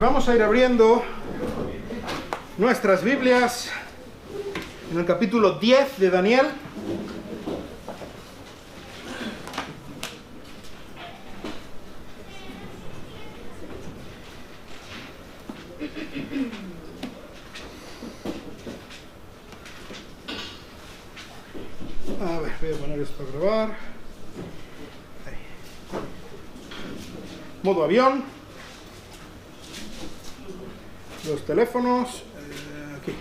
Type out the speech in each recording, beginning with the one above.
Vamos a ir abriendo nuestras Biblias en el capítulo 10 de Daniel. A ver, voy a poner esto a grabar. Ahí. Modo avión. Los teléfonos. Aquí.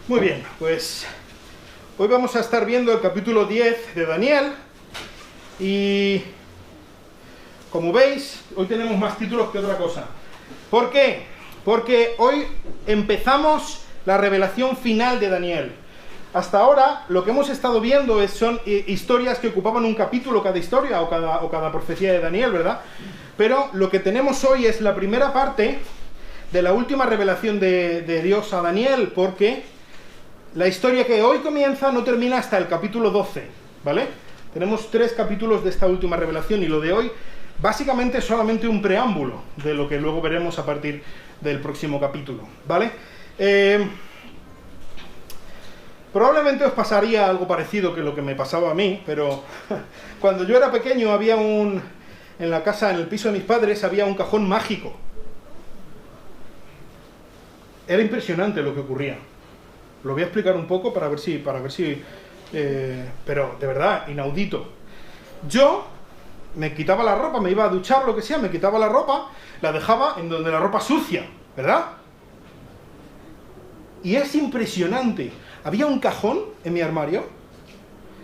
Muy bien, pues hoy vamos a estar viendo el capítulo 10 de Daniel. Y como veis, hoy tenemos más títulos que otra cosa. ¿Por qué? Porque hoy empezamos la revelación final de Daniel. Hasta ahora lo que hemos estado viendo son historias que ocupaban un capítulo cada historia o cada profecía de Daniel, ¿verdad? Pero lo que tenemos hoy es la primera parte de la última revelación de Dios a Daniel, porque la historia que hoy comienza no termina hasta el capítulo 12, ¿vale? Tenemos 3 capítulos de esta última revelación y lo de hoy básicamente es solamente un preámbulo de lo que luego veremos a partir del próximo capítulo, ¿vale? Probablemente os pasaría algo parecido que lo que me pasaba a mí, pero cuando yo era pequeño había en la casa, en el piso de mis padres, había un cajón mágico. Era impresionante lo que ocurría. Lo voy a explicar un poco para ver si, pero de verdad, inaudito. Yo me quitaba la ropa, me iba a duchar, lo que sea, me quitaba la ropa, la dejaba en donde la ropa sucia, ¿verdad? Y es impresionante. Había un cajón en mi armario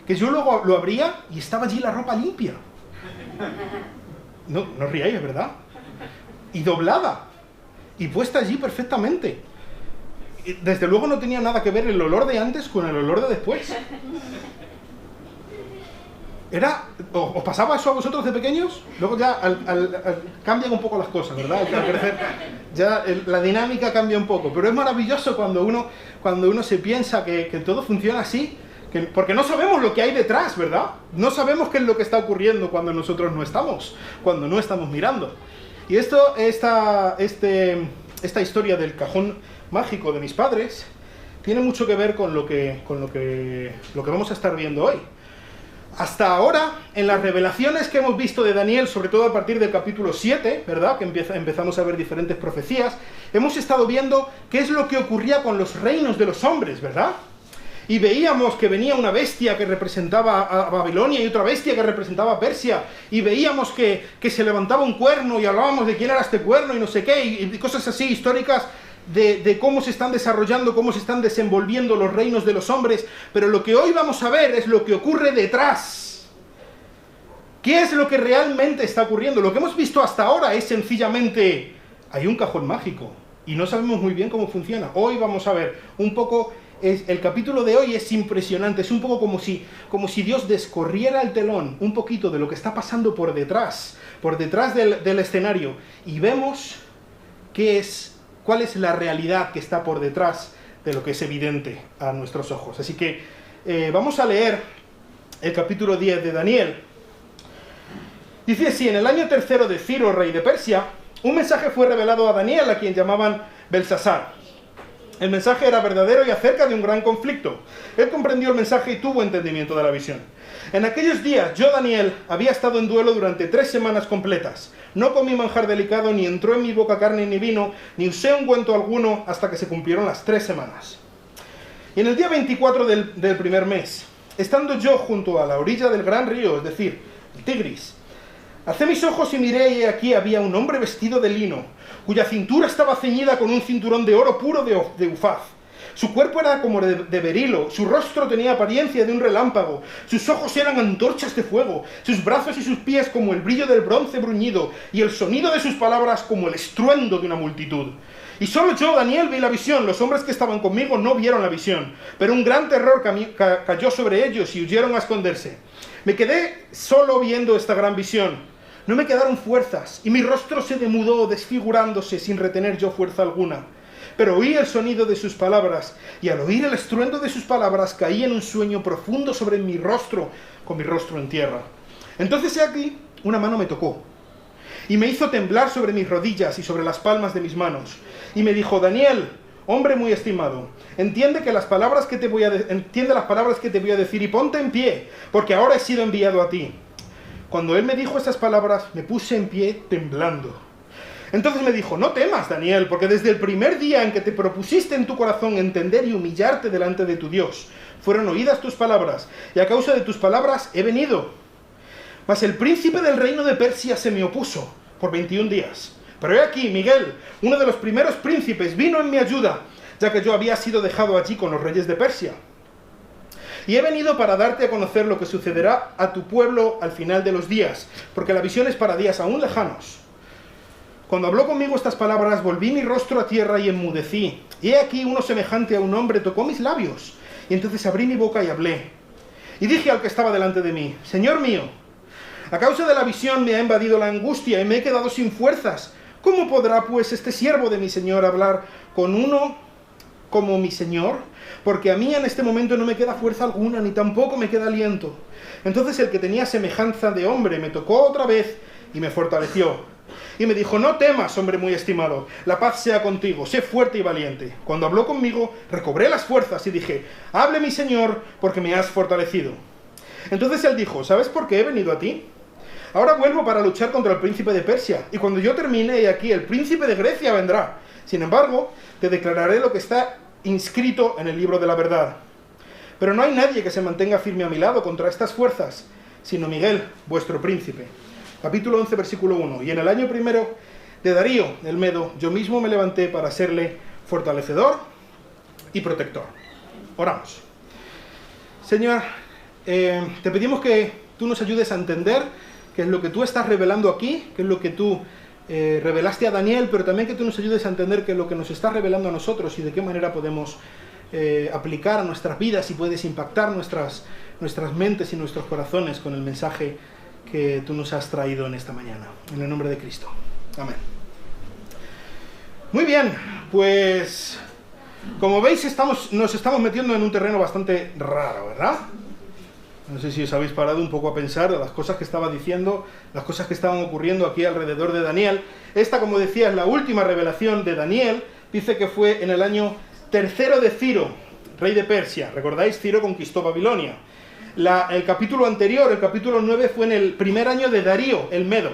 que yo luego lo abría y estaba allí la ropa limpia. No os riáis, ¿verdad? Y doblada. Y puesta allí perfectamente. Desde luego no tenía nada que ver el olor de antes con el olor de después. ¿Os pasaba eso a vosotros de pequeños? Luego ya cambian un poco las cosas, ¿verdad? Al crecer ya la dinámica cambia un poco. Pero es maravilloso cuando uno se piensa que todo funciona así, porque no sabemos lo que hay detrás, ¿verdad? No sabemos qué es lo que está ocurriendo cuando nosotros no estamos, cuando no estamos mirando. Y esta historia del cajón mágico de mis padres tiene mucho que ver con lo que vamos a estar viendo hoy. Hasta ahora, en las revelaciones que hemos visto de Daniel, sobre todo a partir del capítulo 7, ¿verdad? Que empezamos a ver diferentes profecías, hemos estado viendo qué es lo que ocurría con los reinos de los hombres, ¿verdad? Y veíamos que venía una bestia que representaba a Babilonia y otra bestia que representaba a Persia, y veíamos que se levantaba un cuerno y hablábamos de quién era este cuerno y no sé qué, y cosas así históricas de cómo se están desarrollando, cómo se están desenvolviendo los reinos de los hombres. Pero lo que hoy vamos a ver es lo que ocurre detrás. ¿Qué es lo que realmente está ocurriendo? Lo que hemos visto hasta ahora es sencillamente, hay un cajón mágico y no sabemos muy bien cómo funciona. Hoy vamos a ver un poco, el capítulo de hoy es impresionante, es un poco como si Dios descorriera el telón un poquito de lo que está pasando por detrás del escenario, y vemos cuál es la realidad que está por detrás de lo que es evidente a nuestros ojos. Así que vamos a leer el capítulo 10 de Daniel. Dice así: en el año 3 de Ciro, rey de Persia, un mensaje fue revelado a Daniel, a quien llamaban Belsasar. El mensaje era verdadero y acerca de un gran conflicto. Él comprendió el mensaje y tuvo entendimiento de la visión. En aquellos días, yo, Daniel, había estado en duelo durante 3 semanas completas. No comí manjar delicado, ni entró en mi boca carne ni vino, ni usé ungüento alguno hasta que se cumplieron las 3 semanas. Y en el día 24 del primer mes, estando yo junto a la orilla del gran río, es decir, el Tigris, alcé mis ojos y miré, y aquí había un hombre vestido de lino, cuya cintura estaba ceñida con un cinturón de oro puro de Ufaz. Su cuerpo era como de berilo, su rostro tenía apariencia de un relámpago, sus ojos eran antorchas de fuego, sus brazos y sus pies como el brillo del bronce bruñido, y el sonido de sus palabras como el estruendo de una multitud. Y solo yo, Daniel, vi la visión. Los hombres que estaban conmigo no vieron la visión, pero un gran terror cayó sobre ellos y huyeron a esconderse. Me quedé solo viendo esta gran visión. No me quedaron fuerzas, y mi rostro se demudó, desfigurándose sin retener yo fuerza alguna. Pero oí el sonido de sus palabras, y al oír el estruendo de sus palabras caí en un sueño profundo sobre mi rostro, con mi rostro en tierra. Entonces he aquí, una mano me tocó, y me hizo temblar sobre mis rodillas y sobre las palmas de mis manos. Y me dijo: Daniel, hombre muy estimado, entiende las palabras que te voy a decir y ponte en pie, porque ahora he sido enviado a ti. Cuando él me dijo estas palabras, me puse en pie temblando. Entonces me dijo: no temas, Daniel, porque desde el primer día en que te propusiste en tu corazón entender y humillarte delante de tu Dios, fueron oídas tus palabras, y a causa de tus palabras he venido. Mas el príncipe del reino de Persia se me opuso por 21 días. Pero he aquí, Miguel, uno de los primeros príncipes, vino en mi ayuda, ya que yo había sido dejado allí con los reyes de Persia. Y he venido para darte a conocer lo que sucederá a tu pueblo al final de los días, porque la visión es para días aún lejanos. Cuando habló conmigo estas palabras, volví mi rostro a tierra y enmudecí. Y he aquí uno semejante a un hombre tocó mis labios, y entonces abrí mi boca y hablé. Y dije al que estaba delante de mí: Señor mío, a causa de la visión me ha invadido la angustia y me he quedado sin fuerzas. ¿Cómo podrá pues este siervo de mi Señor hablar con uno como mi Señor? Porque a mí en este momento no me queda fuerza alguna, ni tampoco me queda aliento. Entonces el que tenía semejanza de hombre me tocó otra vez y me fortaleció. Y me dijo: no temas, hombre muy estimado, la paz sea contigo, sé fuerte y valiente. Cuando habló conmigo, recobré las fuerzas y dije: hable mi Señor, porque me has fortalecido. Entonces él dijo: ¿sabes por qué he venido a ti? Ahora vuelvo para luchar contra el príncipe de Persia, y cuando yo termine, he aquí, el príncipe de Grecia vendrá. Sin embargo, te declararé lo que está inscrito en el libro de la verdad. Pero no hay nadie que se mantenga firme a mi lado contra estas fuerzas, sino Miguel, vuestro príncipe. Capítulo 11, versículo 1. Y en el año primero de Darío, el Medo, yo mismo me levanté para serle fortalecedor y protector. Oramos. Señor, te pedimos que tú nos ayudes a entender qué es lo que tú estás revelando aquí, qué es lo que tú revelaste a Daniel, pero también que tú nos ayudes a entender qué es lo que nos estás revelando a nosotros y de qué manera podemos aplicar a nuestras vidas y puedes impactar nuestras mentes y nuestros corazones con el mensaje que tú nos has traído en esta mañana. En el nombre de Cristo. Amén. Muy bien, pues como veis nos estamos metiendo en un terreno bastante raro, ¿verdad? No sé si os habéis parado un poco a pensar de las cosas que estaba diciendo, las cosas que estaban ocurriendo aquí alrededor de Daniel. Esta, como decía, es la última revelación de Daniel. Dice que fue en el año tercero de Ciro, rey de Persia. ¿Recordáis? Ciro conquistó Babilonia. El capítulo anterior, el capítulo 9, fue en el primer año de Darío, el Medo,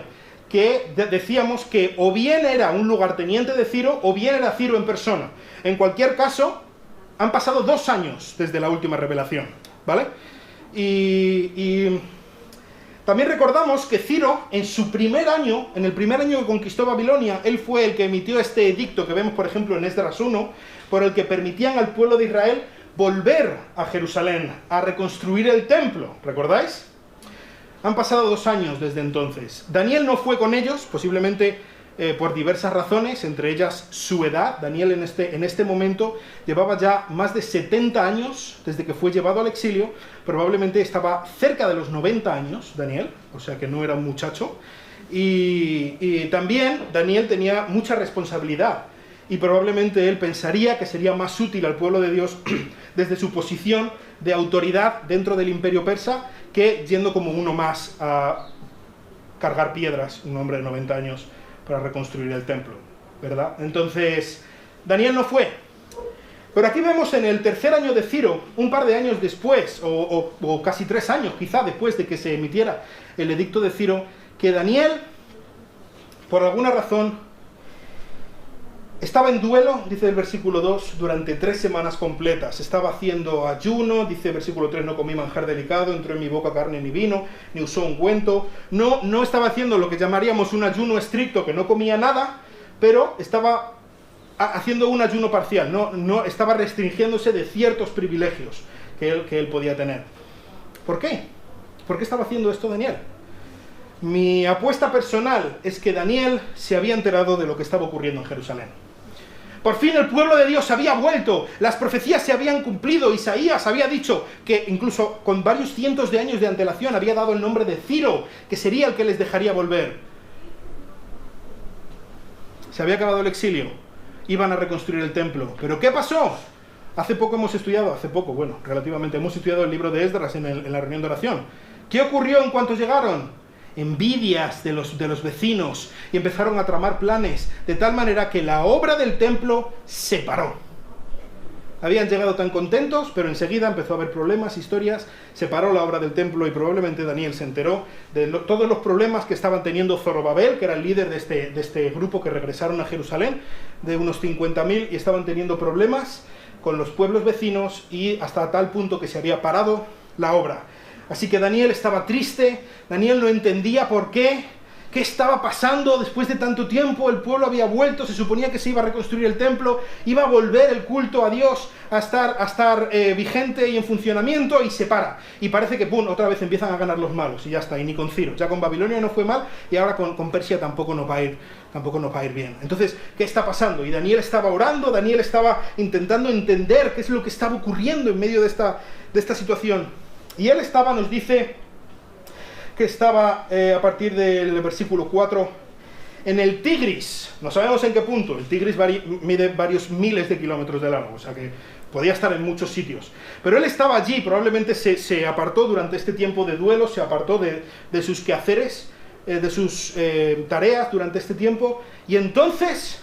que decíamos que o bien era un lugarteniente de Ciro, o bien era Ciro en persona. En cualquier caso, han pasado 2 años desde la última revelación, ¿vale? Y también recordamos que Ciro, en el primer año que conquistó Babilonia, él fue el que emitió este edicto que vemos, por ejemplo, en Esdras 1, por el que permitían al pueblo de Israel volver a Jerusalén, a reconstruir el templo. ¿Recordáis? Han pasado 2 años desde entonces. Daniel no fue con ellos, posiblemente por diversas razones, entre ellas su edad. Daniel en este momento llevaba ya más de 70 años desde que fue llevado al exilio. Probablemente estaba cerca de los 90 años, Daniel, o sea que no era un muchacho. Y también Daniel tenía mucha responsabilidad. Y probablemente él pensaría que sería más útil al pueblo de Dios desde su posición de autoridad dentro del imperio persa que yendo como uno más a cargar piedras, un hombre de 90 años, para reconstruir el templo, ¿verdad? Entonces, Daniel no fue. Pero aquí vemos en el tercer año de Ciro, un par de años después, o casi 3 años quizá después de que se emitiera el edicto de Ciro, que Daniel, por alguna razón, estaba en duelo, dice el versículo 2, durante 3 semanas completas. Estaba haciendo ayuno, dice el versículo 3, no comí manjar delicado, entró en mi boca carne ni vino, ni usó ungüento. No estaba haciendo lo que llamaríamos un ayuno estricto, que no comía nada, pero estaba haciendo un ayuno parcial, no estaba restringiéndose de ciertos privilegios que él podía tener. ¿Por qué? ¿Por qué estaba haciendo esto Daniel? Mi apuesta personal es que Daniel se había enterado de lo que estaba ocurriendo en Jerusalén. Por fin el pueblo de Dios había vuelto, las profecías se habían cumplido, Isaías había dicho que incluso con varios cientos de años de antelación había dado el nombre de Ciro, que sería el que les dejaría volver. Se había acabado el exilio, iban a reconstruir el templo. ¿Pero qué pasó? Relativamente hemos estudiado el libro de Esdras en la reunión de oración. ¿Qué ocurrió en cuanto llegaron? envidias de los vecinos, y empezaron a tramar planes, de tal manera que la obra del templo se paró. Habían llegado tan contentos, pero enseguida empezó a haber problemas, historias, se paró la obra del templo y probablemente Daniel se enteró de todos los problemas que estaban teniendo Zorobabel, que era el líder de este grupo que regresaron a Jerusalén, de unos 50.000, y estaban teniendo problemas con los pueblos vecinos y hasta tal punto que se había parado la obra. Así que Daniel estaba triste, Daniel no entendía por qué estaba pasando después de tanto tiempo. El pueblo había vuelto, se suponía que se iba a reconstruir el templo, iba a volver el culto a Dios a estar vigente y en funcionamiento, y se para. Y parece que ¡pum!, otra vez empiezan a ganar los malos, y ya está, y ni con Ciro. Ya con Babilonia no fue mal, y ahora con Persia tampoco nos va a ir bien. Entonces, ¿qué está pasando? Y Daniel estaba orando, Daniel estaba intentando entender qué es lo que estaba ocurriendo en medio de esta situación. Y él nos dice que estaba a partir del versículo 4 en el Tigris. No sabemos en qué punto. El Tigris mide varios miles de kilómetros de largo, o sea que podía estar en muchos sitios. Pero él estaba allí, probablemente se apartó durante este tiempo de duelo, se apartó de sus quehaceres, de sus tareas durante este tiempo, y entonces,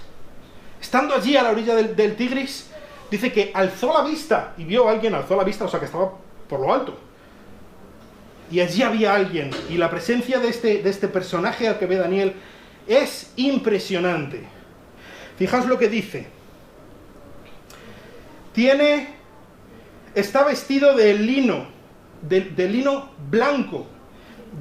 estando allí a la orilla del Tigris, dice que alzó la vista, y vio a alguien, alzó la vista, o sea que estaba por lo alto. Y allí había alguien, y la presencia de este personaje al que ve Daniel es impresionante. Fijaos lo que dice. Está vestido de lino, de lino blanco.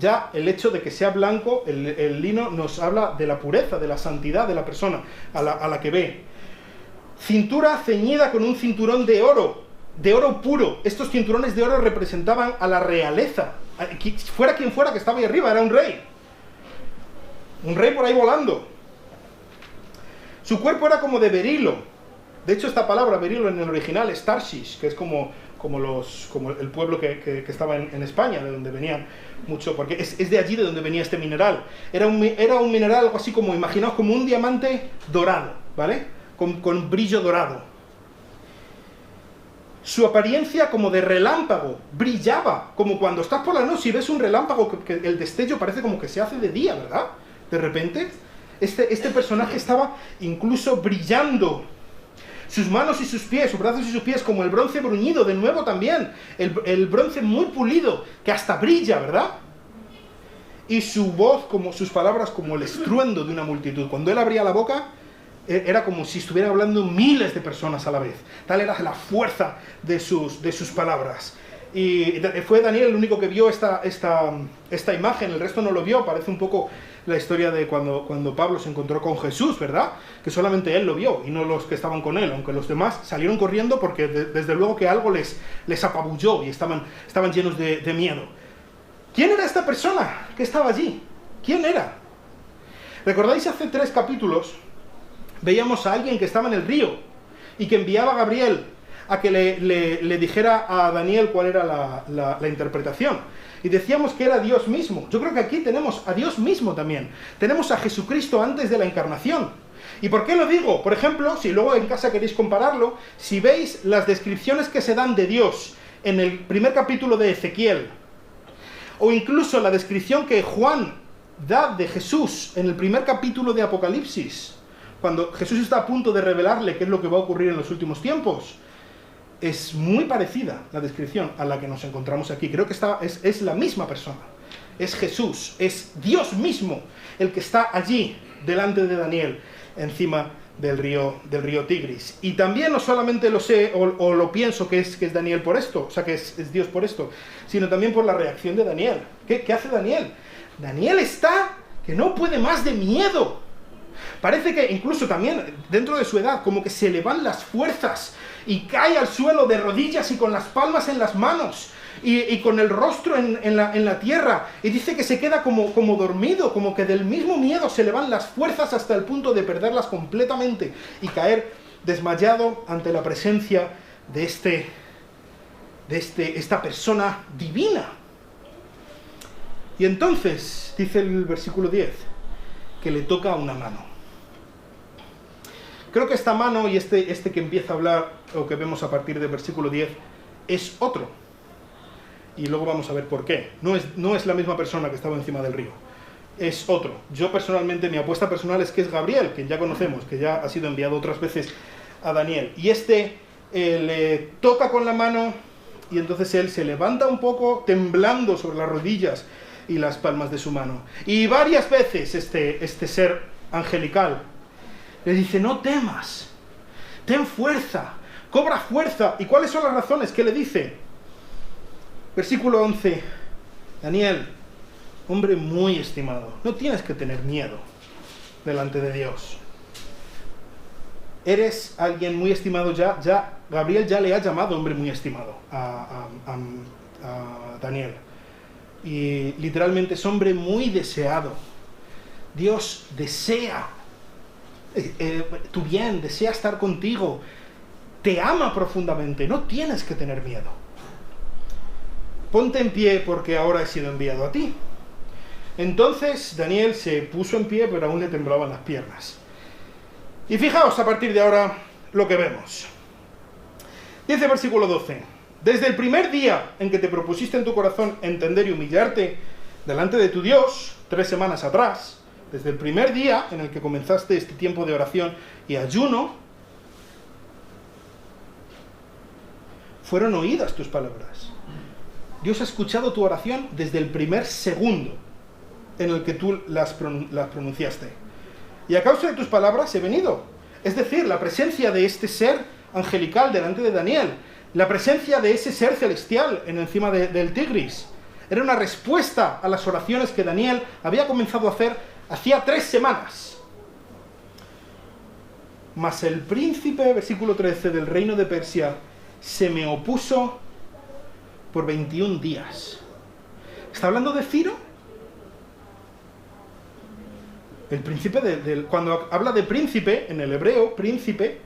Ya el hecho de que sea blanco, el lino nos habla de la pureza, de la santidad de la persona a la que ve. Cintura ceñida con un cinturón de oro puro. Estos cinturones de oro representaban a la realeza. Fuera quien fuera que estaba ahí arriba, era un rey por ahí volando. Su cuerpo era como de berilo. De hecho, esta palabra berilo en el original es Tarshish, que es como el pueblo que estaba en España, de donde venían mucho, porque es de allí de donde venía este mineral. Era un mineral algo así como, imaginaos, como un diamante dorado, ¿vale? Con brillo dorado. Su apariencia como de relámpago, brillaba, como cuando estás por la noche y ves un relámpago, que el destello parece como que se hace de día, ¿verdad? De repente, este personaje estaba incluso brillando. Sus manos y sus pies, sus brazos y sus pies, como el bronce bruñido, de nuevo también, el bronce muy pulido, que hasta brilla, ¿verdad? Y su voz, como sus palabras, como el estruendo de una multitud. Cuando él abría la boca, era como si estuviera hablando miles de personas a la vez. Tal era la fuerza de sus palabras. Y fue Daniel el único que vio esta imagen, el resto no lo vio. Parece un poco la historia de cuando Pablo se encontró con Jesús, ¿verdad? Que solamente él lo vio y no los que estaban con él, aunque los demás salieron corriendo porque desde luego que algo les apabulló y estaban llenos de miedo. ¿Quién era esta persona que estaba allí? ¿Quién era? ¿Recordáis hace 3 capítulos? Veíamos a alguien que estaba en el río y que enviaba a Gabriel a que le dijera a Daniel cuál era la interpretación. Y decíamos que era Dios mismo. Yo creo que aquí tenemos a Dios mismo también. Tenemos a Jesucristo antes de la encarnación. ¿Y por qué lo digo? Por ejemplo, si luego en casa queréis compararlo, si veis las descripciones que se dan de Dios en el primer capítulo de Ezequiel, o incluso la descripción que Juan da de Jesús en el primer capítulo de Apocalipsis, cuando Jesús está a punto de revelarle qué es lo que va a ocurrir en los últimos tiempos, es muy parecida la descripción a la que nos encontramos aquí. Creo que es la misma persona. Es Jesús, es Dios mismo el que está allí, delante de Daniel, encima del río Tigris. Y también no solamente lo sé o lo pienso que es Daniel por esto, o sea que es Dios por esto, sino también por la reacción de Daniel. ¿Qué hace Daniel? Daniel está que no puede más de miedo. Parece que incluso también dentro de su edad como que se le van las fuerzas y cae al suelo de rodillas y con las palmas en las manos y con el rostro en la tierra, y dice que se queda como dormido, como que del mismo miedo se le van las fuerzas hasta el punto de perderlas completamente y caer desmayado ante la presencia de esta persona divina. Y entonces dice el versículo 10 que le toca una mano. Creo que esta mano y este que empieza a hablar, o que vemos a partir del versículo 10, es otro. Y luego vamos a ver por qué. No es la misma persona que estaba encima del río. es otro. Yo personalmente, mi apuesta personal es que es Gabriel, que ya conocemos, que ya ha sido enviado otras veces a Daniel. Y le toca con la mano y entonces él se levanta un poco temblando sobre las rodillas y las palmas de su mano. Y varias veces este ser angelical le dice: no temas, ten fuerza, cobra fuerza. ¿Y cuáles son las razones? ¿Qué le dice? Versículo 11. Daniel, hombre muy estimado, no tienes que tener miedo delante de Dios. Eres alguien muy estimado ya. Gabriel ya le ha llamado hombre muy estimado a Daniel. Y literalmente es hombre muy deseado. Dios desea tu bien, desea estar contigo, te ama profundamente, no tienes que tener miedo. Ponte en pie porque ahora he sido enviado a ti. Entonces Daniel se puso en pie, pero aún le temblaban las piernas. Y fijaos a partir de ahora lo que vemos. Dice versículo 12: desde el primer día en que te propusiste en tu corazón entender y humillarte delante de tu Dios, 3 semanas atrás, desde el primer día en el que comenzaste este tiempo de oración y ayuno, fueron oídas tus palabras. Dios ha escuchado tu oración desde el primer segundo en el que tú las pronunciaste. Y a causa de tus palabras he venido. Es decir, la presencia de este ser angelical delante de Daniel, la presencia de ese ser celestial encima del Tigris, era una respuesta a las oraciones que Daniel había comenzado a hacer hacía 3 semanas. Mas el príncipe, versículo 13, del reino de Persia, se me opuso por 21 días. ¿Está hablando de Ciro? El príncipe cuando habla de príncipe, en el hebreo, príncipe,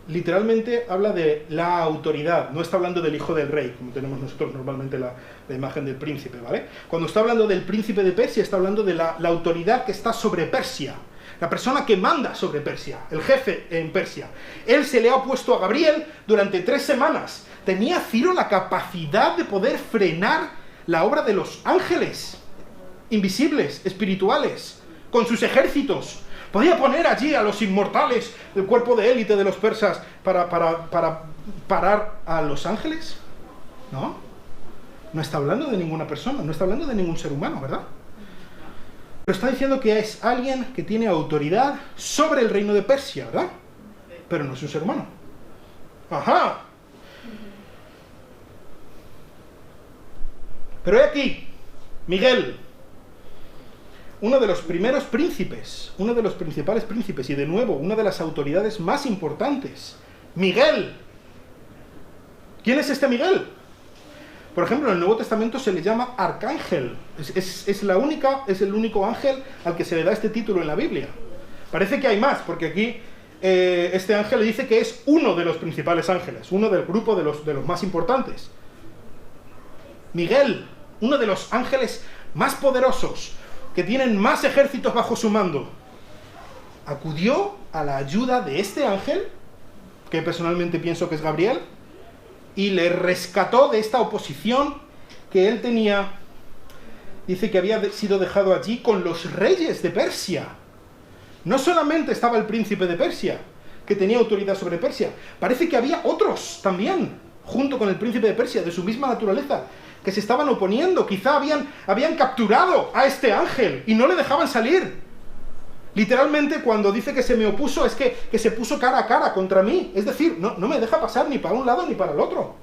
literalmente habla de la autoridad. No está hablando del hijo del rey, como tenemos nosotros normalmente la imagen del príncipe, ¿vale? Cuando está hablando del príncipe de Persia, está hablando de la autoridad que está sobre Persia. La persona que manda sobre Persia, el jefe en Persia. Él se le ha opuesto a Gabriel durante 3 semanas. ¿Tenía Ciro la capacidad de poder frenar la obra de los ángeles invisibles, espirituales, con sus ejércitos? ¿Podía poner allí a los inmortales del cuerpo de élite de los persas para parar a los ángeles? No. No está hablando de ninguna persona, no está hablando de ningún ser humano, ¿verdad? Pero está diciendo que es alguien que tiene autoridad sobre el reino de Persia, ¿verdad? Pero no es un ser humano. ¡Ajá! Pero he aquí, Miguel, uno de los primeros príncipes, uno de los principales príncipes, y de nuevo, una de las autoridades más importantes. Miguel. ¿Quién es este Miguel? Por ejemplo, en el Nuevo Testamento se le llama arcángel. Es el único ángel al que se le da este título en la Biblia. Parece que hay más, porque aquí este ángel le dice que es uno de los principales ángeles, uno del grupo de los más importantes. Miguel, uno de los ángeles más poderosos, que tienen más ejércitos bajo su mando, acudió a la ayuda de este ángel, que personalmente pienso que es Gabriel, y le rescató de esta oposición que él tenía. Dice que había sido dejado allí con los reyes de Persia. No solamente estaba el príncipe de Persia, que tenía autoridad sobre Persia, parece que había otros también, junto con el príncipe de Persia, de su misma naturaleza, que se estaban oponiendo. Quizá habían capturado a este ángel y no le dejaban salir. Literalmente, cuando dice que se me opuso, es que se puso cara a cara contra mí. Es decir, no me deja pasar ni para un lado ni para el otro.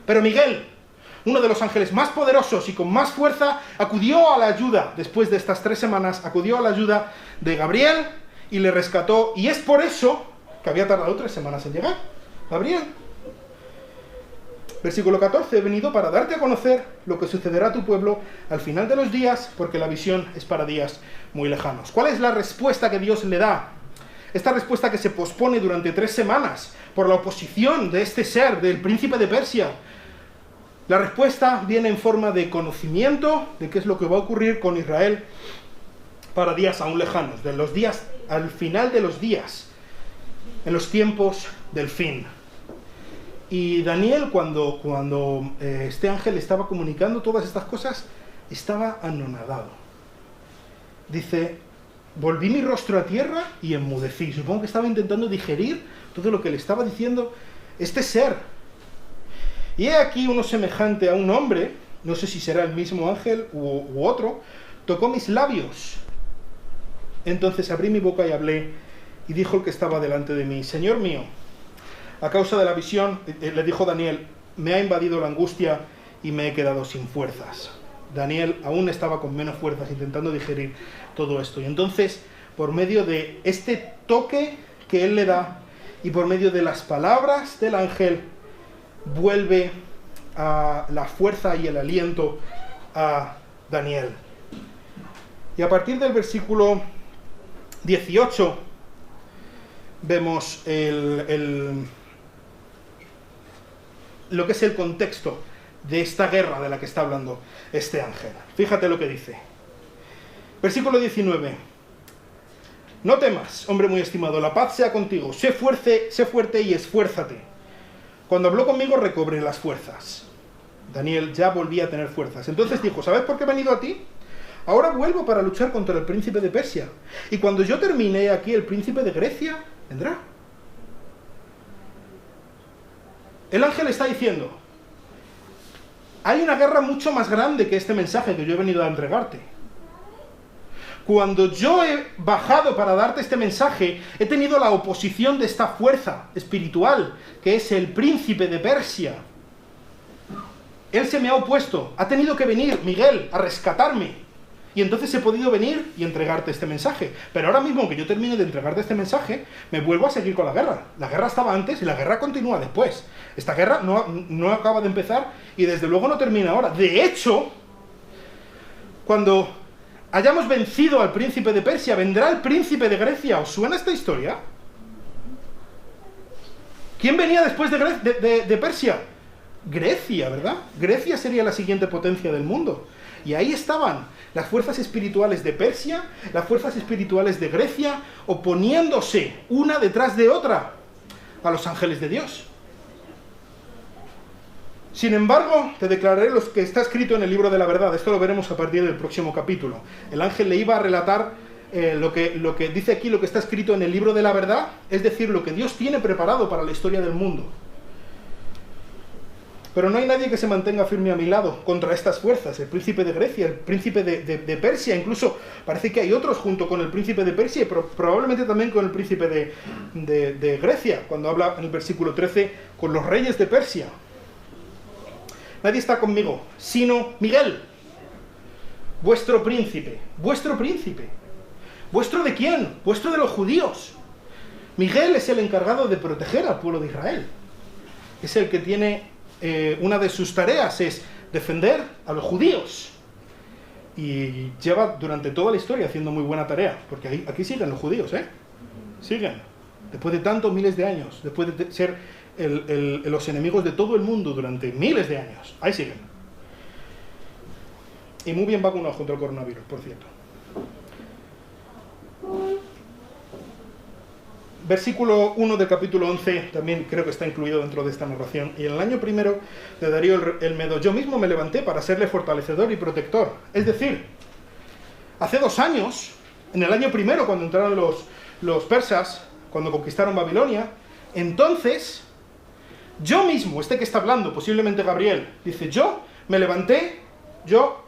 Pero Miguel, uno de los ángeles más poderosos y con más fuerza, acudió a la ayuda, después de estas 3 semanas, acudió a la ayuda de Gabriel y le rescató. Y es por eso que había tardado 3 semanas en llegar Gabriel. Versículo 14, he venido para darte a conocer lo que sucederá a tu pueblo al final de los días, porque la visión es para días muy lejanos. ¿Cuál es la respuesta que Dios le da? Esta respuesta que se pospone durante 3 semanas por la oposición de este ser, del príncipe de Persia. La respuesta viene en forma de conocimiento de qué es lo que va a ocurrir con Israel para días aún lejanos, de los días al final de los días, en los tiempos del fin. Y Daniel, cuando este ángel estaba comunicando todas estas cosas, estaba anonadado. dice, volví mi rostro a tierra y enmudecí. Supongo que estaba intentando digerir todo lo que le estaba diciendo este ser. Y he aquí uno semejante a un hombre, no sé si será el mismo ángel u otro, tocó mis labios. Entonces abrí mi boca y hablé, y dijo el que estaba delante de mí, Señor mío, a causa de la visión, le dijo Daniel, me ha invadido la angustia y me he quedado sin fuerzas. Daniel aún estaba con menos fuerzas intentando digerir todo esto. Y entonces, por medio de este toque que él le da y por medio de las palabras del ángel, vuelve a la fuerza y el aliento a Daniel. Y a partir del versículo 18 vemos lo que es el contexto de esta guerra de la que está hablando este ángel. Fíjate lo que dice. Versículo 19. No temas, hombre muy estimado, la paz sea contigo. Sé fuerte y esfuérzate. Cuando habló conmigo recobré las fuerzas. Daniel ya volvía a tener fuerzas. Entonces dijo, ¿sabes por qué he venido a ti? Ahora vuelvo para luchar contra el príncipe de Persia. Y cuando yo termine aquí, el príncipe de Grecia vendrá. El ángel está diciendo, hay una guerra mucho más grande que este mensaje que yo he venido a entregarte. Cuando yo he bajado para darte este mensaje, he tenido la oposición de esta fuerza espiritual, que es el príncipe de Persia. Él se me ha opuesto, ha tenido que venir Miguel a rescatarme. Y entonces he podido venir y entregarte este mensaje. Pero ahora mismo que yo termine de entregarte este mensaje, me vuelvo a seguir con la guerra. La guerra estaba antes y la guerra continúa después. Esta guerra no acaba de empezar y desde luego no termina ahora. De hecho, cuando hayamos vencido al príncipe de Persia, vendrá el príncipe de Grecia. ¿Os suena esta historia? ¿Quién venía después de Persia? Grecia, ¿verdad? Grecia sería la siguiente potencia del mundo. Y ahí estaban las fuerzas espirituales de Persia, las fuerzas espirituales de Grecia, oponiéndose una detrás de otra a los ángeles de Dios. Sin embargo, te declararé lo que está escrito en el libro de la verdad. Esto lo veremos a partir del próximo capítulo. El ángel le iba a relatar lo que dice aquí, lo que está escrito en el libro de la verdad, es decir, lo que Dios tiene preparado para la historia del mundo. Pero no hay nadie que se mantenga firme a mi lado contra estas fuerzas. El príncipe de Grecia, el príncipe de Persia, incluso parece que hay otros junto con el príncipe de Persia, pero probablemente también con el príncipe de Grecia, cuando habla en el versículo 13, con los reyes de Persia. Nadie está conmigo, sino Miguel, vuestro príncipe. ¿Vuestro príncipe? ¿Vuestro de quién? Vuestro de los judíos. Miguel es el encargado de proteger al pueblo de Israel. Es el que tiene... una de sus tareas es defender a los judíos. Y lleva durante toda la historia haciendo muy buena tarea. Porque aquí siguen los judíos, ¿eh? Siguen. Después de tantos miles de años. Después de ser los enemigos de todo el mundo durante miles de años. Ahí siguen. Y muy bien vacunados contra el coronavirus, por cierto. Versículo 1 del capítulo 11 también creo que está incluido dentro de esta narración. Y en el año primero de Darío el Medo, yo mismo me levanté para serle fortalecedor y protector. Es decir, hace 2 años, en el año primero, cuando entraron los persas, cuando conquistaron Babilonia, entonces, yo mismo, este que está hablando, posiblemente Gabriel, dice, yo me levanté, yo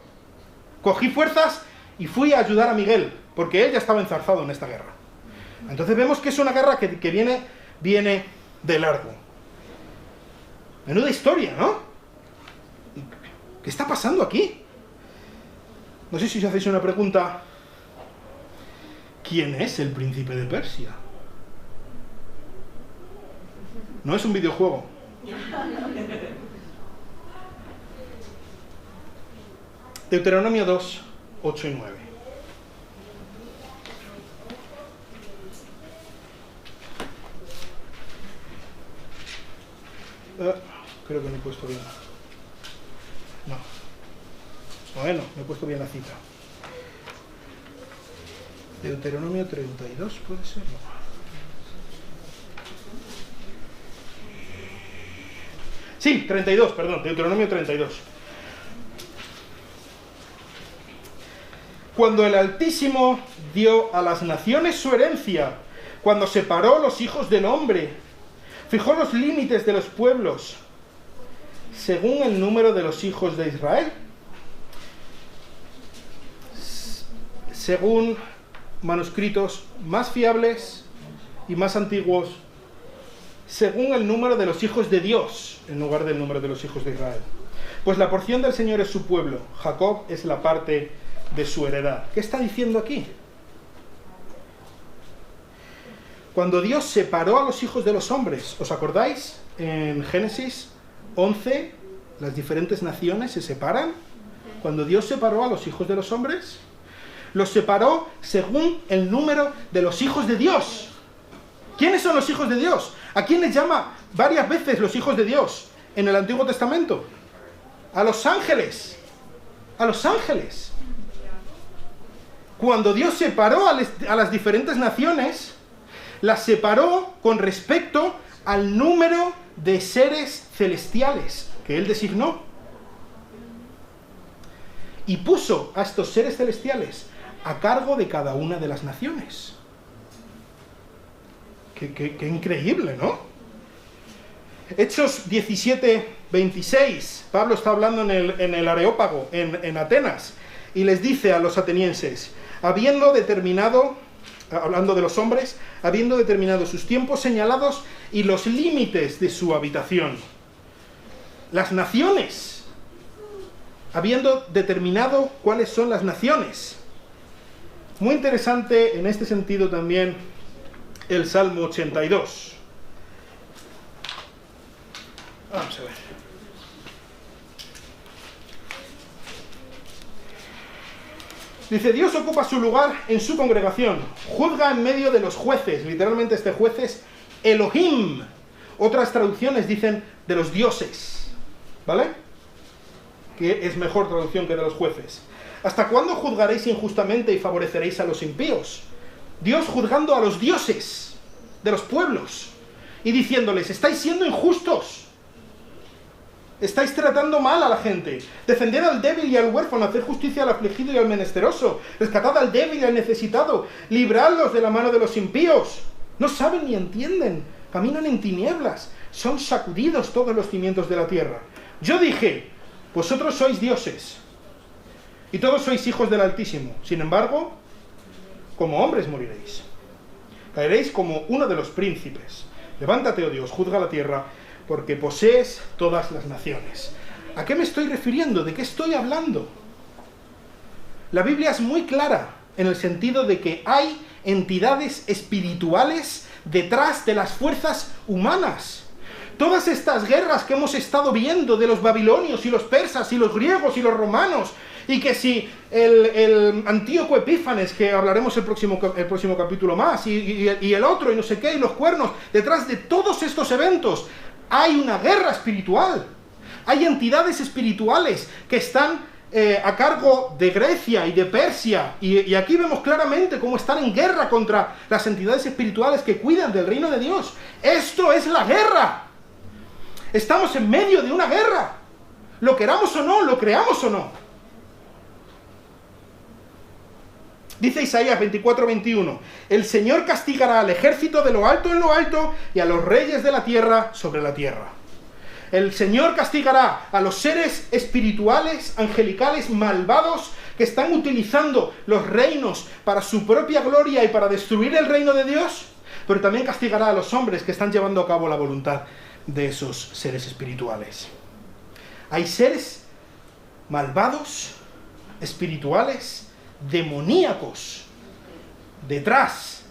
cogí fuerzas y fui a ayudar a Miguel, porque él ya estaba enzarzado en esta guerra. Entonces vemos que es una guerra que viene de largo. Menuda historia, ¿no? ¿Qué está pasando aquí? No sé si os hacéis una pregunta. ¿Quién es el príncipe de Persia? No es un videojuego. Deuteronomio 2, 8 y 9. Creo que me he puesto bien. No. Bueno, me he puesto bien la cita. Deuteronomio 32, ¿puede ser? No. Sí, 32, perdón, Deuteronomio 32. Cuando el Altísimo dio a las naciones su herencia, cuando separó los hijos del hombre, fijó los límites de los pueblos, según el número de los hijos de Israel. Según manuscritos más fiables y más antiguos, según el número de los hijos de Dios, en lugar del número de los hijos de Israel. Pues la porción del Señor es su pueblo, Jacob es la parte de su heredad. ¿Qué está diciendo aquí? Cuando Dios separó a los hijos de los hombres, ¿os acordáis? En Génesis 11, las diferentes naciones se separan. Cuando Dios separó a los hijos de los hombres, los separó según el número de los hijos de Dios. ¿Quiénes son los hijos de Dios? ¿A quién les llama varias veces los hijos de Dios en el Antiguo Testamento? A los ángeles. A los ángeles. Cuando Dios separó a las diferentes naciones, las separó con respecto al número de seres celestiales que Él designó. Y puso a estos seres celestiales a cargo de cada una de las naciones. Qué increíble, ¿no? Hechos 17:26, Pablo está hablando en el Areópago, en Atenas, y les dice a los atenienses, habiendo determinado, hablando de los hombres, habiendo determinado sus tiempos señalados y los límites de su habitación. Las naciones, habiendo determinado cuáles son las naciones. Muy interesante en este sentido también el Salmo 82. Vamos a ver. Dice, Dios ocupa su lugar en su congregación, juzga en medio de los jueces. Literalmente este juez es Elohim. Otras traducciones dicen de los dioses, ¿vale? Que es mejor traducción que de los jueces. ¿Hasta cuándo juzgaréis injustamente y favoreceréis a los impíos? Dios juzgando a los dioses de los pueblos y diciéndoles, estáis siendo injustos, estáis tratando mal a la gente, defender al débil y al huérfano, hacer justicia al afligido y al menesteroso, rescatad al débil y al necesitado, libradlos de la mano de los impíos. No saben ni entienden, caminan en tinieblas, son sacudidos todos los cimientos de la tierra. Yo dije, vosotros sois dioses y todos sois hijos del Altísimo, sin embargo, como hombres moriréis. Caeréis como uno de los príncipes. Levántate, oh Dios, juzga la tierra, porque posees todas las naciones. ¿A qué me estoy refiriendo? ¿De qué estoy hablando? La Biblia es muy clara en el sentido de que hay entidades espirituales detrás de las fuerzas humanas. Todas estas guerras que hemos estado viendo de los babilonios y los persas y los griegos y los romanos, y que si el Antíoco Epífanes, que hablaremos el próximo capítulo más, y el otro, y no sé qué, y los cuernos, detrás de todos estos eventos hay una guerra espiritual. Hay entidades espirituales que están a cargo de Grecia y de Persia, y aquí vemos claramente cómo están en guerra contra las entidades espirituales que cuidan del reino de Dios. Esto es la guerra. Estamos en medio de una guerra. Lo queramos o no, lo creamos o no. Dice Isaías 24:21, el Señor castigará al ejército de lo alto en lo alto y a los reyes de la tierra sobre la tierra. El Señor castigará a los seres espirituales, angelicales, malvados, que están utilizando los reinos para su propia gloria y para destruir el reino de Dios, pero también castigará a los hombres que están llevando a cabo la voluntad de esos seres espirituales. Hay seres malvados, espirituales, demoníacos, detrás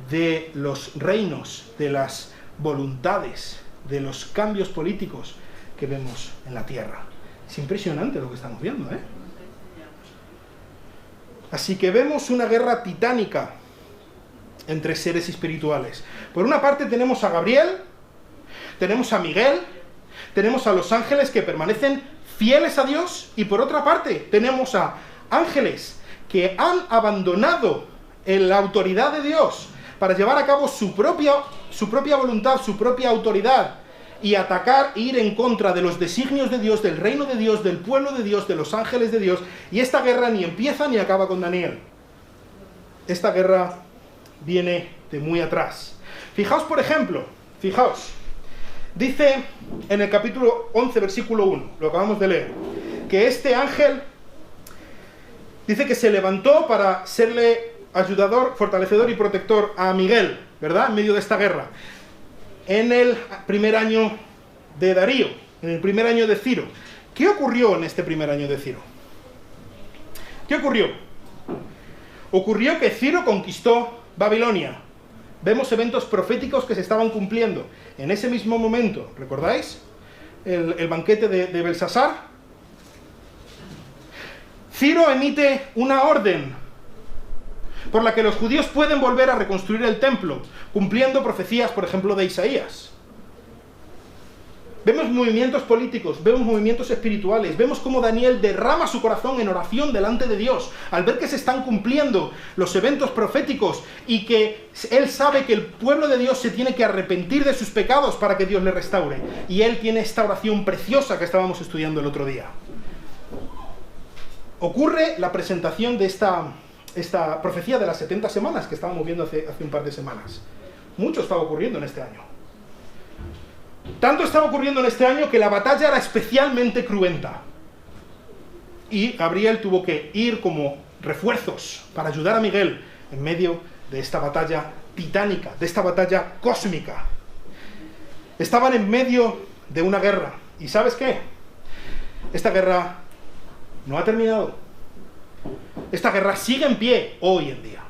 de los reinos, de las voluntades, de los cambios políticos que vemos en la tierra. Es impresionante lo que estamos viendo, ¿eh? Así que vemos una guerra titánica entre seres espirituales. Por una parte tenemos a Gabriel, tenemos a Miguel, tenemos a los ángeles que permanecen fieles a Dios, y por otra parte tenemos a ángeles que han abandonado la autoridad de Dios para llevar a cabo su propia voluntad, su propia autoridad, y atacar e ir en contra de los designios de Dios, del reino de Dios, del pueblo de Dios, de los ángeles de Dios. Y esta guerra ni empieza ni acaba con Daniel. Esta guerra viene de muy atrás. Fijaos, por ejemplo, dice en el capítulo 11, versículo 1, lo acabamos de leer, que este ángel dice que se levantó para serle ayudador, fortalecedor y protector a Miguel, ¿verdad? En medio de esta guerra. En el primer año de Darío, en el primer año de Ciro. ¿Qué ocurrió en este primer año de Ciro? ¿Qué ocurrió? Ocurrió que Ciro conquistó Babilonia. Vemos eventos proféticos que se estaban cumpliendo. En ese mismo momento, ¿recordáis? El banquete de Belsasar. Ciro emite una orden por la que los judíos pueden volver a reconstruir el templo, cumpliendo profecías, por ejemplo, de Isaías. Vemos movimientos políticos, vemos movimientos espirituales, vemos cómo Daniel derrama su corazón en oración delante de Dios, al ver que se están cumpliendo los eventos proféticos y que él sabe que el pueblo de Dios se tiene que arrepentir de sus pecados para que Dios le restaure. Y él tiene esta oración preciosa que estábamos estudiando el otro día. Ocurre la presentación de esta profecía de las 70 semanas que estábamos viendo hace un par de semanas. Mucho estaba ocurriendo en este año. Tanto estaba ocurriendo en este año que la batalla era especialmente cruenta. Y Gabriel tuvo que ir como refuerzos para ayudar a Miguel en medio de esta batalla titánica, de esta batalla cósmica. Estaban en medio de una guerra. ¿Y sabes qué? Esta guerra no ha terminado. Esta guerra sigue en pie hoy en día.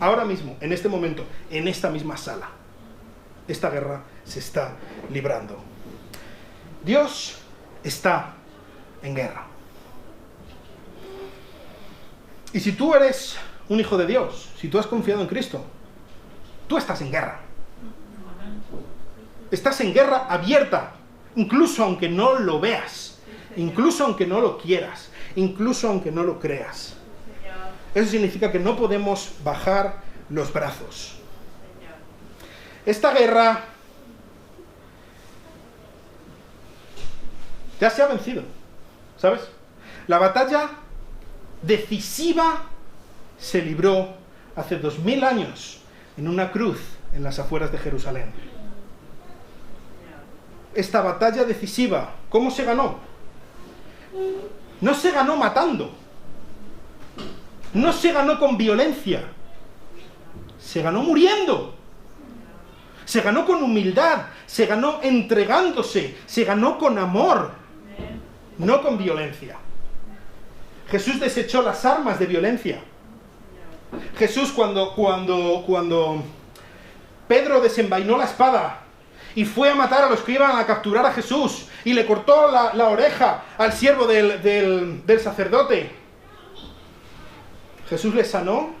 Ahora mismo, en este momento, en esta misma sala. Esta guerra se está librando. Dios está en guerra. Y si tú eres un hijo de Dios, si tú has confiado en Cristo, tú estás en guerra. Estás en guerra abierta, incluso aunque no lo veas, incluso aunque no lo quieras, incluso aunque no lo creas. Eso significa que no podemos bajar los brazos. Esta guerra ya se ha vencido, ¿sabes? La batalla decisiva se libró hace 2000 años en una cruz en las afueras de Jerusalén. Esta batalla decisiva, ¿cómo se ganó? No se ganó matando, no se ganó con violencia, se ganó muriendo. Se ganó con humildad, se ganó entregándose, se ganó con amor, no con violencia. Jesús desechó las armas de violencia. Jesús cuando Pedro desenvainó la espada y fue a matar a los que iban a capturar a Jesús y le cortó la oreja al siervo del sacerdote, Jesús le sanó,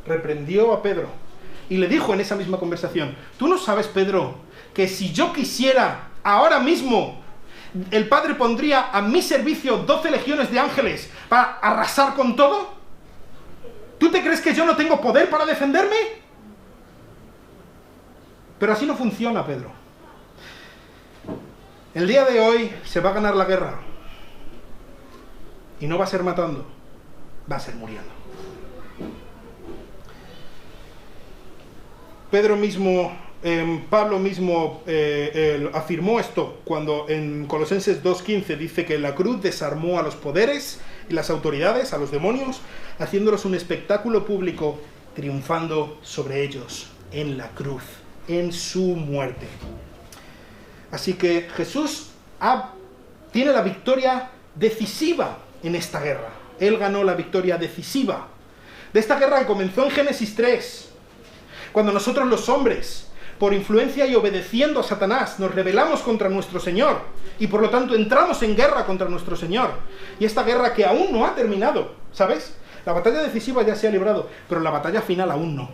reprendió a Pedro. Y le dijo en esa misma conversación, ¿tú no sabes, Pedro, que si yo quisiera, ahora mismo, el Padre pondría a mi servicio 12 legiones de ángeles para arrasar con todo? ¿Tú te crees que yo no tengo poder para defenderme? Pero así no funciona, Pedro. El día de hoy se va a ganar la guerra. Y no va a ser matando, va a ser muriendo. Pablo mismo afirmó esto cuando en Colosenses 2:15 dice que la cruz desarmó a los poderes y las autoridades, a los demonios, haciéndolos un espectáculo público, triunfando sobre ellos en la cruz, en su muerte. Así que Jesús tiene la victoria decisiva en esta guerra. Él ganó la victoria decisiva de esta guerra que comenzó en Génesis 3. Cuando nosotros los hombres, por influencia y obedeciendo a Satanás, nos rebelamos contra nuestro Señor y por lo tanto entramos en guerra contra nuestro Señor. Y esta guerra que aún no ha terminado, ¿sabes? La batalla decisiva ya se ha librado, pero la batalla final aún no.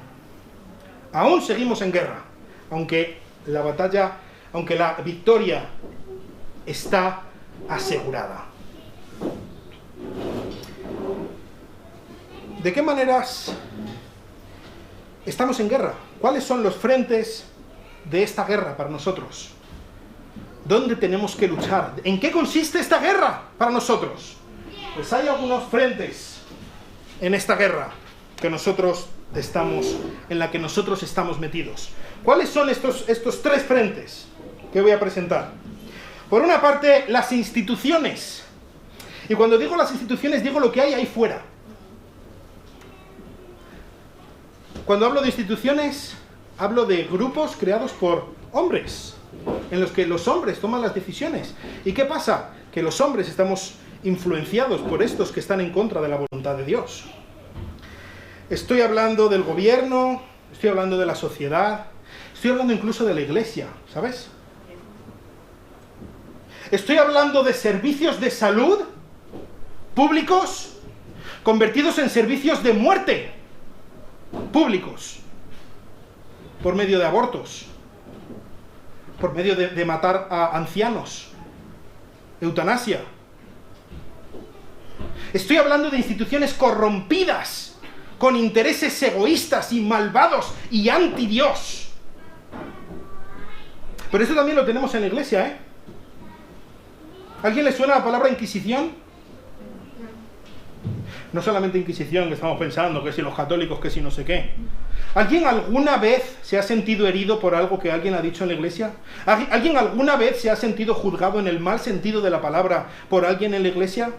Aún seguimos en guerra, aunque la victoria está asegurada. ¿De qué maneras estamos en guerra? ¿Cuáles son los frentes de esta guerra para nosotros? ¿Dónde tenemos que luchar? ¿En qué consiste esta guerra para nosotros? Pues hay algunos frentes en esta guerra en la que nosotros estamos metidos. ¿Cuáles son estos tres frentes que voy a presentar? Por una parte, las instituciones. Y cuando digo las instituciones, digo lo que hay ahí fuera. Cuando hablo de instituciones, hablo de grupos creados por hombres, en los que los hombres toman las decisiones. ¿Y qué pasa? Que los hombres estamos influenciados por estos que están en contra de la voluntad de Dios. Estoy hablando del gobierno, estoy hablando de la sociedad, estoy hablando incluso de la iglesia, ¿sabes? Estoy hablando de servicios de salud públicos convertidos en servicios de muerte públicos, por medio de abortos, por medio de matar a ancianos, eutanasia. Estoy hablando de instituciones corrompidas, con intereses egoístas y malvados y anti-Dios. Pero eso también lo tenemos en la iglesia, ¿eh? ¿A alguien le suena la palabra Inquisición? No solamente Inquisición, que estamos pensando, que si los católicos, que si no sé qué. ¿Alguien alguna vez se ha sentido herido por algo que alguien ha dicho en la iglesia? ¿Alguien alguna vez se ha sentido juzgado en el mal sentido de la palabra por alguien en la iglesia?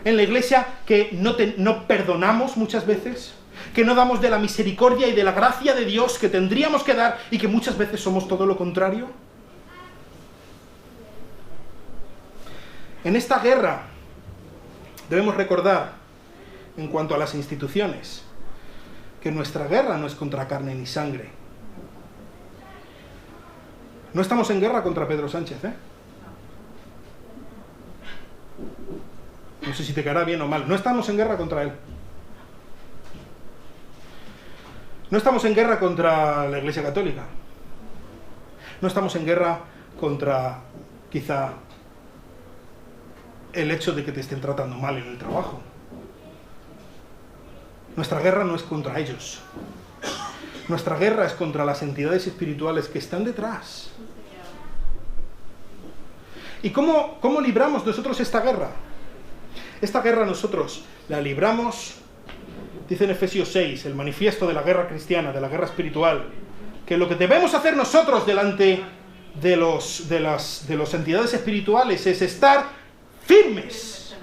En la iglesia que no perdonamos muchas veces, que no damos de la misericordia y de la gracia de Dios que tendríamos que dar y que muchas veces somos todo lo contrario. En esta guerra debemos recordar, en cuanto a las instituciones, que nuestra guerra no es contra carne ni sangre. No estamos en guerra contra Pedro Sánchez, ¿eh? No sé si te caerá bien o mal. No estamos en guerra contra él. No estamos en guerra contra la Iglesia Católica. No estamos en guerra contra, quizá, el hecho de que te estén tratando mal en el trabajo. Nuestra guerra no es contra ellos. Nuestra guerra es contra las entidades espirituales que están detrás. ¿Y cómo libramos nosotros esta guerra? Esta guerra nosotros la libramos, dice en Efesios 6, el manifiesto de la guerra cristiana, de la guerra espiritual, que lo que debemos hacer nosotros delante de las entidades espirituales es estar firmes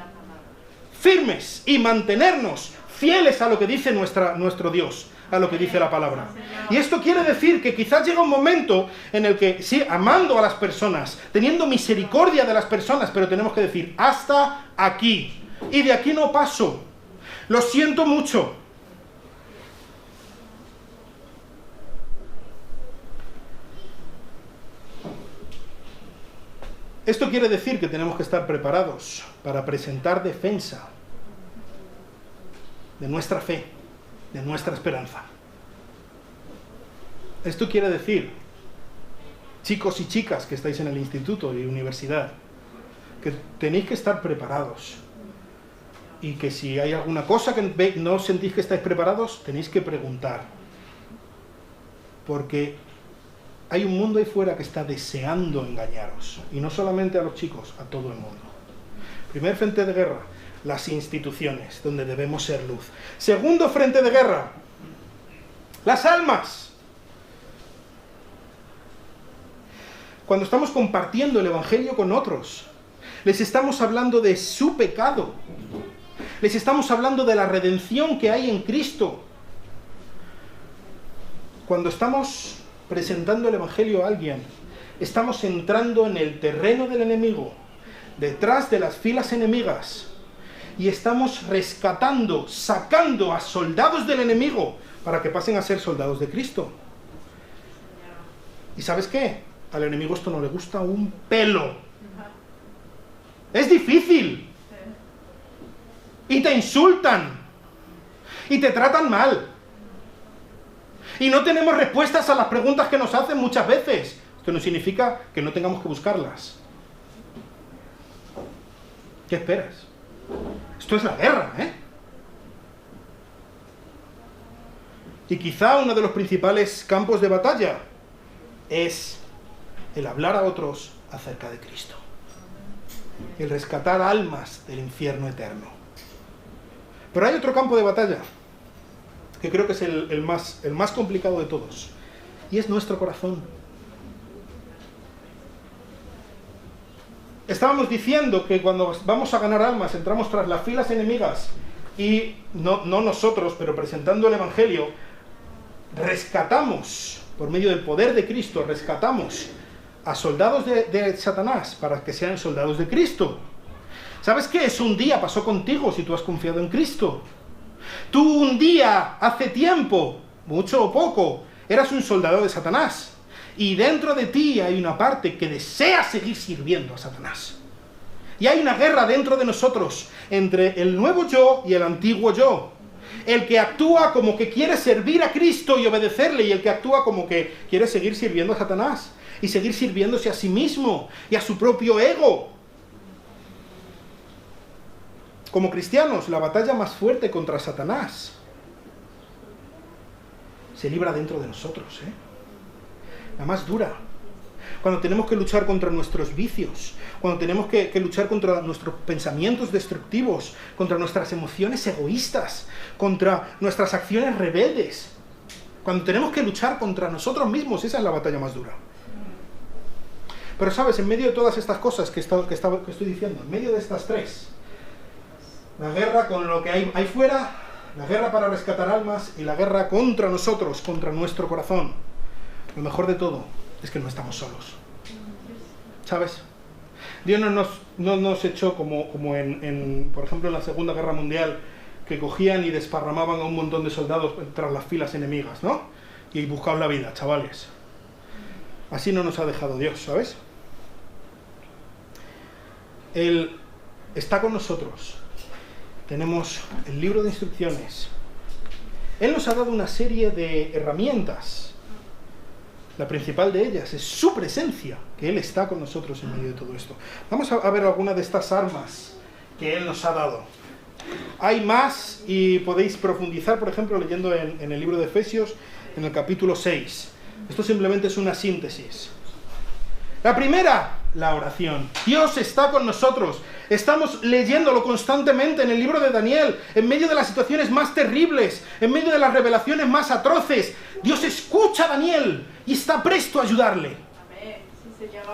y mantenernos fieles a lo que dice nuestro Dios, a lo que dice la palabra. Y esto quiere decir que quizás llega un momento en el que, sí, amando a las personas, teniendo misericordia de las personas, pero tenemos que decir, hasta aquí, y de aquí no paso, lo siento mucho. Esto quiere decir que tenemos que estar preparados para presentar defensa de nuestra fe, de nuestra esperanza. Esto quiere decir, chicos y chicas que estáis en el instituto y universidad, que tenéis que estar preparados. Y que si hay alguna cosa que no sentís que estáis preparados, tenéis que preguntar. Porque hay un mundo ahí fuera que está deseando engañaros. Y no solamente a los chicos, a todo el mundo. Primer frente de guerra, las instituciones, donde debemos ser luz. Segundo frente de guerra, las almas. Cuando estamos compartiendo el Evangelio con otros, les estamos hablando de su pecado. Les estamos hablando de la redención que hay en Cristo. Cuando estamos presentando el Evangelio a alguien, estamos entrando en el terreno del enemigo, detrás de las filas enemigas, y estamos rescatando, sacando a soldados del enemigo para que pasen a ser soldados de Cristo. ¿Y sabes qué? Al enemigo esto no le gusta un pelo. Es difícil. Y te insultan. Y te tratan mal. Y no tenemos respuestas a las preguntas que nos hacen muchas veces. Esto no significa que no tengamos que buscarlas. ¿Qué esperas? Esto es la guerra, ¿eh? Y quizá uno de los principales campos de batalla es el hablar a otros acerca de Cristo. El rescatar almas del infierno eterno. Pero hay otro campo de batalla, que creo que es el más complicado de todos, y es nuestro corazón. Estábamos diciendo que cuando vamos a ganar almas, entramos tras las filas enemigas, y no nosotros, pero presentando el Evangelio, rescatamos, por medio del poder de Cristo, rescatamos a soldados de Satanás para que sean soldados de Cristo. ¿Sabes qué? Eso un día pasó contigo si tú has confiado en Cristo. Tú un día, hace tiempo, mucho o poco, eras un soldado de Satanás. Y dentro de ti hay una parte que desea seguir sirviendo a Satanás. Y hay una guerra dentro de nosotros entre el nuevo yo y el antiguo yo. El que actúa como que quiere servir a Cristo y obedecerle, y el que actúa como que quiere seguir sirviendo a Satanás y seguir sirviéndose a sí mismo y a su propio ego. Como cristianos, la batalla más fuerte contra Satanás se libra dentro de nosotros, la más dura. Cuando tenemos que luchar contra nuestros vicios, cuando tenemos que luchar contra nuestros pensamientos destructivos, contra nuestras emociones egoístas, contra nuestras acciones rebeldes, cuando tenemos que luchar contra nosotros mismos, esa es la batalla más dura. Pero sabes, en medio de todas estas cosas que estoy diciendo, en medio de estas tres, la guerra con lo que hay fuera, la guerra para rescatar almas y la guerra contra nosotros, contra nuestro corazón, lo mejor de todo es que no estamos solos. ¿Sabes? Dios no nos echó como por ejemplo, en la Segunda Guerra Mundial, que cogían y desparramaban a un montón de soldados tras las filas enemigas, ¿no? Y buscaban la vida, chavales. Así no nos ha dejado Dios, ¿sabes? Él está con nosotros. Tenemos el libro de instrucciones. Él nos ha dado una serie de herramientas. La principal de ellas es su presencia, que Él está con nosotros en medio de todo esto. Vamos a ver algunas de estas armas que Él nos ha dado. Hay más y podéis profundizar, por ejemplo, leyendo en el libro de Efesios, en el capítulo 6. Esto simplemente es una síntesis. La primera, la oración. Dios está con nosotros. Estamos leyéndolo constantemente en el libro de Daniel, en medio de las situaciones más terribles, en medio de las revelaciones más atroces. Dios escucha a Daniel y está presto a ayudarle. Amén. Sí, Señor.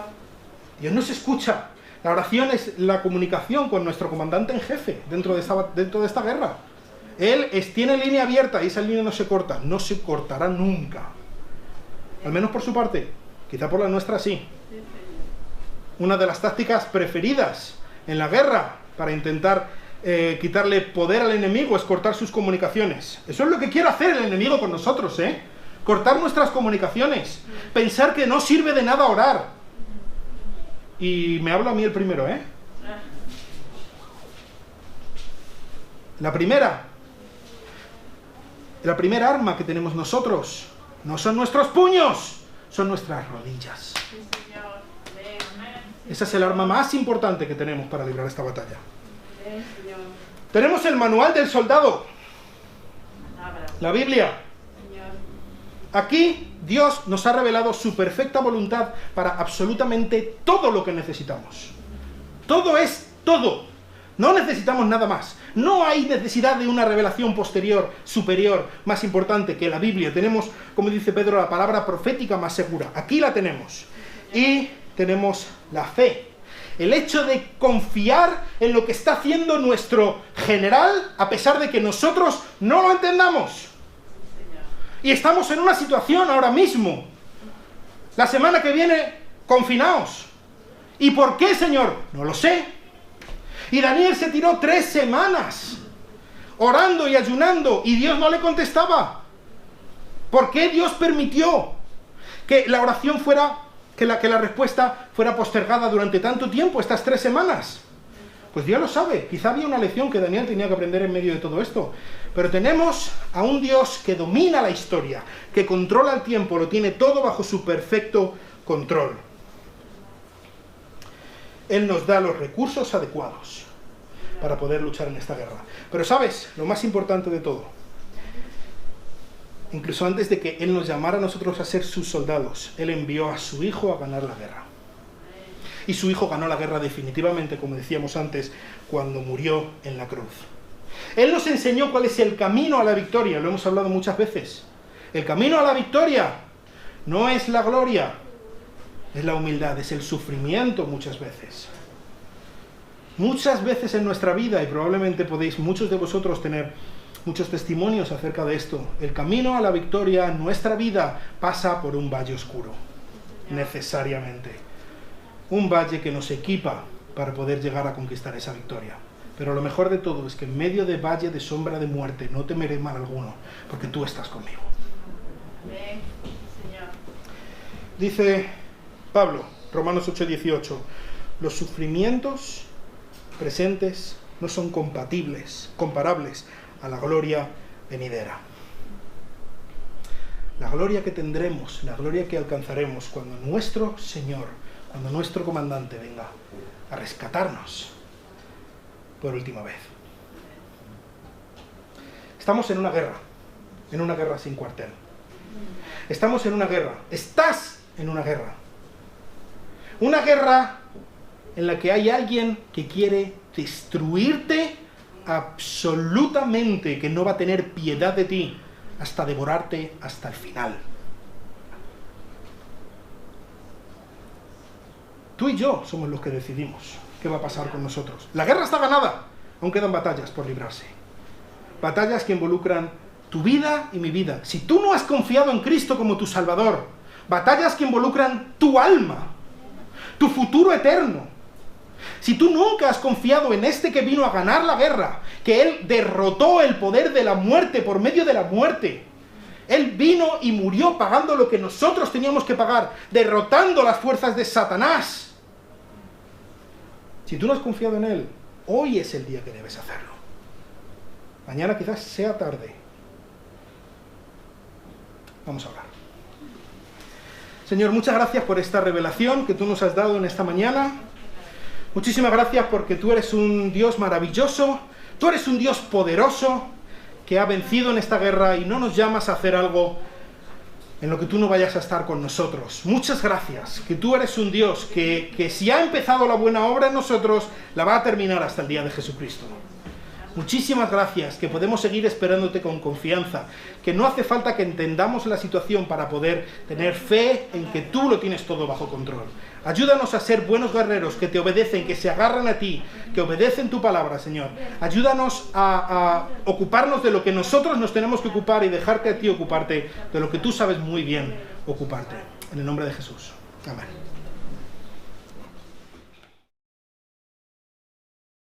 Dios nos escucha. La oración es la comunicación con nuestro comandante en jefe dentro de esta guerra. Él tiene línea abierta y esa línea no se corta. No se cortará nunca. Al menos por su parte. Quizá por la nuestra sí. Una de las tácticas preferidas en la guerra para intentar quitarle poder al enemigo es cortar sus comunicaciones. Eso es lo que quiere hacer el enemigo con nosotros, cortar nuestras comunicaciones, pensar que no sirve de nada orar. Y me habla a mí el primero, La primera arma que tenemos nosotros no son nuestros puños, son nuestras rodillas. Sí, Señor. Amén. Esa es el arma más importante que tenemos para librar esta batalla. Amén, Señor. Tenemos el manual del soldado, la Biblia. Señor. Aquí Dios nos ha revelado su perfecta voluntad para absolutamente todo lo que necesitamos. Todo es todo. No necesitamos nada más. No hay necesidad de una revelación posterior, superior, más importante que la Biblia. Tenemos, como dice Pedro, la palabra profética más segura. Aquí la tenemos. Y tenemos la fe. El hecho de confiar en lo que está haciendo nuestro general, a pesar de que nosotros no lo entendamos. Y estamos en una situación ahora mismo. La semana que viene, confinaos. ¿Y por qué, Señor? No lo sé. Y Daniel se tiró 3 semanas orando y ayunando y Dios no le contestaba. ¿Por qué Dios permitió que la oración fuera, que la respuesta fuera postergada durante tanto tiempo, estas 3 semanas? Pues Dios lo sabe. Quizá había una lección que Daniel tenía que aprender en medio de todo esto. Pero tenemos a un Dios que domina la historia, que controla el tiempo, lo tiene todo bajo su perfecto control. Él nos da los recursos adecuados para poder luchar en esta guerra. Pero ¿sabes? Lo más importante de todo, incluso antes de que Él nos llamara a nosotros a ser sus soldados, Él envió a su Hijo a ganar la guerra. Y su Hijo ganó la guerra definitivamente, como decíamos antes, cuando murió en la cruz. Él nos enseñó cuál es el camino a la victoria, lo hemos hablado muchas veces. El camino a la victoria no es la gloria, es la humildad, es el sufrimiento muchas veces. Muchas veces en nuestra vida, y probablemente podéis muchos de vosotros tener muchos testimonios acerca de esto, el camino a la victoria en nuestra vida pasa por un valle oscuro, necesariamente. Un valle que nos equipa para poder llegar a conquistar esa victoria. Pero lo mejor de todo es que en medio de valle de sombra de muerte no temeré mal alguno, porque tú estás conmigo. Amén. Señor. Dice Pablo, Romanos 8:18, los sufrimientos presentes no son comparables a la gloria venidera. La gloria que tendremos, la gloria que alcanzaremos cuando nuestro Señor, cuando nuestro comandante venga a rescatarnos por última vez. Estamos en una guerra sin cuartel. Estamos en una guerra, estás en una guerra. Una guerra en la que hay alguien que quiere destruirte absolutamente, que no va a tener piedad de ti hasta devorarte hasta el final. Tú y yo somos los que decidimos qué va a pasar con nosotros. La guerra está ganada, aún quedan batallas por librarse. Batallas que involucran tu vida y mi vida. Si tú no has confiado en Cristo como tu Salvador, batallas que involucran tu alma, tu futuro eterno. Si tú nunca has confiado en este que vino a ganar la guerra, que Él derrotó el poder de la muerte por medio de la muerte, Él vino y murió pagando lo que nosotros teníamos que pagar, derrotando las fuerzas de Satanás. Si tú no has confiado en Él, hoy es el día que debes hacerlo. Mañana quizás sea tarde. Vamos a orar. Señor, muchas gracias por esta revelación que tú nos has dado en esta mañana. Muchísimas gracias porque tú eres un Dios maravilloso, tú eres un Dios poderoso que ha vencido en esta guerra y no nos llamas a hacer algo en lo que tú no vayas a estar con nosotros. Muchas gracias, que tú eres un Dios que si ha empezado la buena obra en nosotros, la va a terminar hasta el día de Jesucristo. Muchísimas gracias, que podemos seguir esperándote con confianza, que no hace falta que entendamos la situación para poder tener fe en que tú lo tienes todo bajo control. Ayúdanos a ser buenos guerreros que te obedecen, que se agarran a ti, que obedecen tu palabra, Señor. Ayúdanos a ocuparnos de lo que nosotros nos tenemos que ocupar y dejarte a ti ocuparte de lo que tú sabes muy bien ocuparte. En el nombre de Jesús. Amén.